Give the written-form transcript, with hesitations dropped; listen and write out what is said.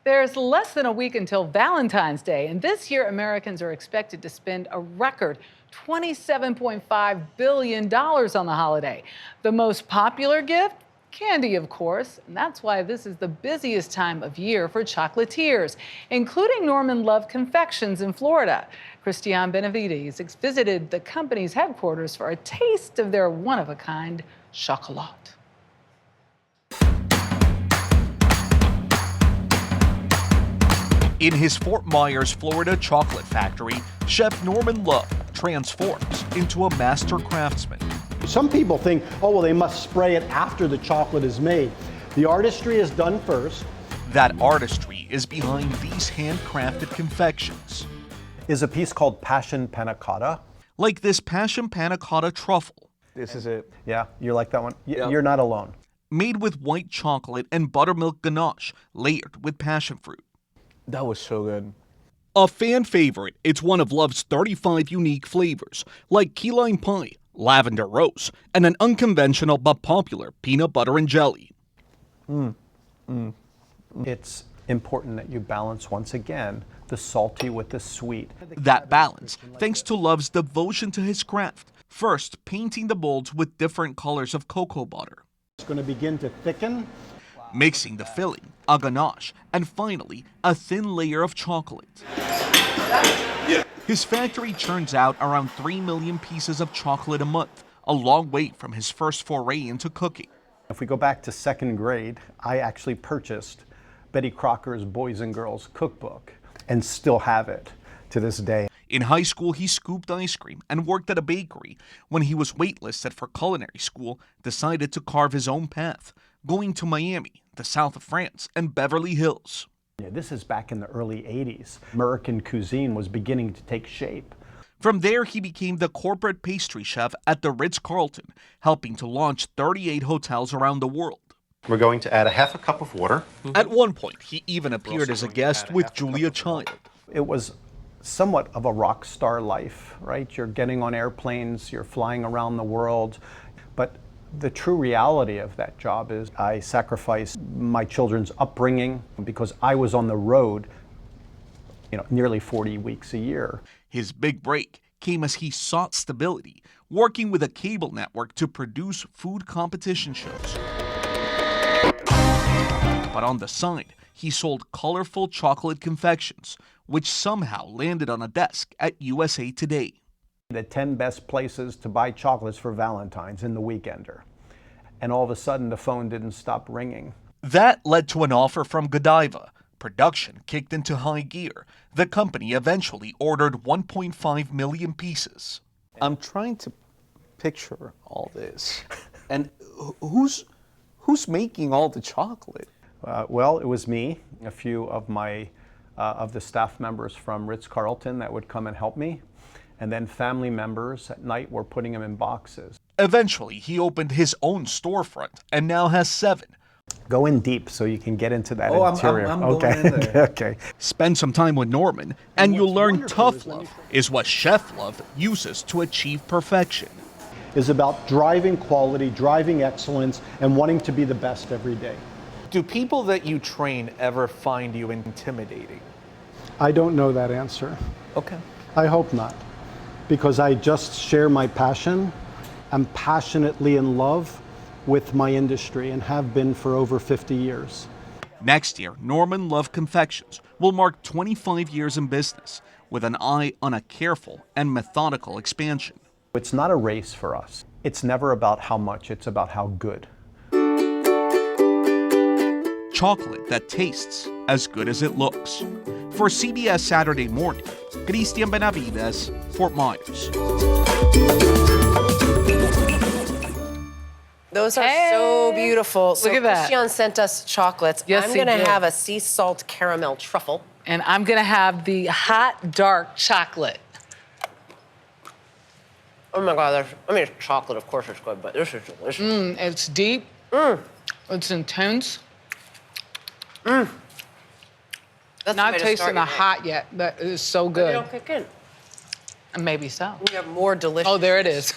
There's less than a week until Valentine's Day, and this year Americans are expected to spend a record $27.5 billion on the holiday. The most popular gift? Candy, of course, and that's why this is the busiest time of year for chocolatiers, including Norman Love Confections in Florida. Christiane Benavides visited the company's headquarters for a taste of their one-of-a-kind chocolat. In his Fort Myers, Florida chocolate factory, Chef Norman Love transforms into a master craftsman. Some people think, oh, well, they must spray it after the chocolate is made. The artistry is done first. That artistry is behind these handcrafted confections. Is a piece called Passion Panna Cotta. Like this Passion Panna Cotta truffle. This is it. Yeah, you like that one? You're not alone. Made with white chocolate and buttermilk ganache, layered with passion fruit. That was so good. A fan favorite, it's one of Love's 35 unique flavors, like key lime pie, lavender rose, and an unconventional but popular peanut butter and jelly. It's important that you balance, once again, the salty with the sweet. That balance, thanks to Love's devotion to his craft. First, painting the molds with different colors of cocoa butter. It's going to begin to thicken. Mixing the filling, a ganache, and finally, a thin layer of chocolate. His factory churns out around 3 million pieces of chocolate a month, a long way from his first foray into cooking. If we go back to second grade, I actually purchased Betty Crocker's Boys and Girls Cookbook and still have it to this day. In high school, he scooped ice cream and worked at a bakery. When he was waitlisted for culinary school, decided to carve his own path, going to Miami, the south of France, and Beverly Hills. This is back in the early 80s. American cuisine was beginning to take shape. From there, he became the corporate pastry chef at the Ritz-Carlton, helping to launch 38 hotels around the world. We're going to add a half a cup of water. At one point, he even appeared as a guest with Julia Child. It was somewhat of a rock star life, right? You're getting on airplanes, you're flying around the world, but the true reality of that job is I sacrificed my children's upbringing because I was on the road, nearly 40 weeks a year. His big break came as he sought stability, working with a cable network to produce food competition shows. But on the side, he sold colorful chocolate confections, which somehow landed on a desk at USA Today. The 10 best places to buy chocolates for Valentine's in the Weekender. And all of a sudden, the phone didn't stop ringing. That led to an offer from Godiva. Production kicked into high gear. The company eventually ordered 1.5 million pieces. I'm trying to picture all this. And who's making all the chocolate? Well, it was me, a few of the staff members from Ritz-Carlton that would come and help me. And then family members at night were putting them in boxes. Eventually, he opened his own storefront and now has 7. Go in deep so you can get into that interior. I'm going in there. Okay. Spend some time with Norman, and you'll learn tough love is what Chef Love uses to achieve perfection. Is about driving quality, driving excellence, and wanting to be the best every day. Do people that you train ever find you intimidating? I don't know that answer. Okay. I hope not, because I just share my passion. I'm passionately in love with my industry and have been for over 50 years. Next year, Norman Love Confections will mark 25 years in business with an eye on a careful and methodical expansion. It's not a race for us. It's never about how much, it's about how good. Chocolate that tastes as good as it looks. For CBS Saturday Morning, Christiane Benavides, Fort Myers. Those are so beautiful. So look at that. Christiane sent us chocolates. Yes, I'm going to he did. have a sea salt caramel truffle. And I'm gonna have the hot dark chocolate. Oh my God, it's chocolate, of course it's good, but this is delicious. It's deep. It's intense. That's Not tasting the hot yet, but it is so They good. don't kick in. Maybe so. We have more delicious. Oh, there it is.